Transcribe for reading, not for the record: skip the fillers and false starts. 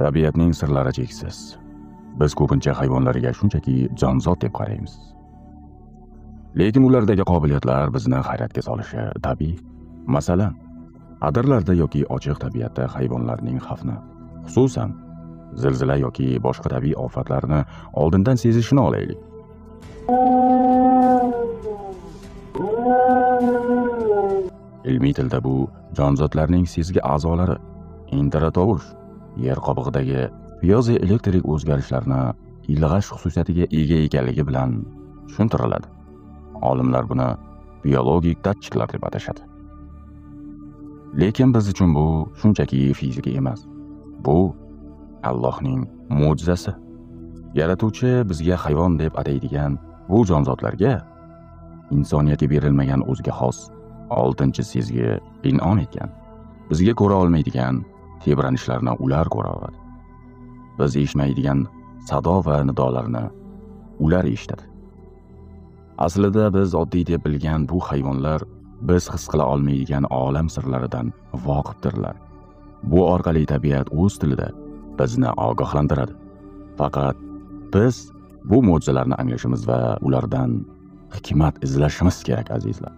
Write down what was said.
Tabiatning sirlari cheksiz. Biz ko'pincha hayvonlarga shunchaki jonzot deb qaraymiz. Lekin ulardagi qobiliyatlar bizni hayratga solishi tabiiy. Masalan, adirlarda yoki ochiq tabiatda hayvonlarning xavfni, xususan zilzila yoki boshqa tabiiy ofatlarni oldindan sezishini olaylik. Ilmiy tilda bu jonzotlarning sezgi a'zolari infratovush yer qobig'idagi piezoelektrik o'zgarishlarni ilg'ash xususiyatiga ega ekanligi bilan tushuntiriladi. Olimlar buni biologik datchiklar deb atashadi. Lekin biz uchun bu shunchaki fizika emas. Bu Allohning mo'jizasi. Yaratuvchi bizga hayvon deb ataydigan bu jonzotlarga insoniyatga berilmagan o'ziga xos 6 sezgi in'om etgan. Bizga ko'ra olmaydigan tebranishlarni ular ko'ra oladi. Biz eshitmaydigan sado va nidolarni ular eshitadi. Aslida biz oddiy deb bilgan bu hayvonlar biz his qila olmaydigan olam sirlaridan voqifdirlar. Bu orqali tabiat o'z tilida bizni ogohlantiradi. Faqat biz bu mo'jizalarni anglashimiz va ulardan hikmat izlashimiz kerak, azizlar.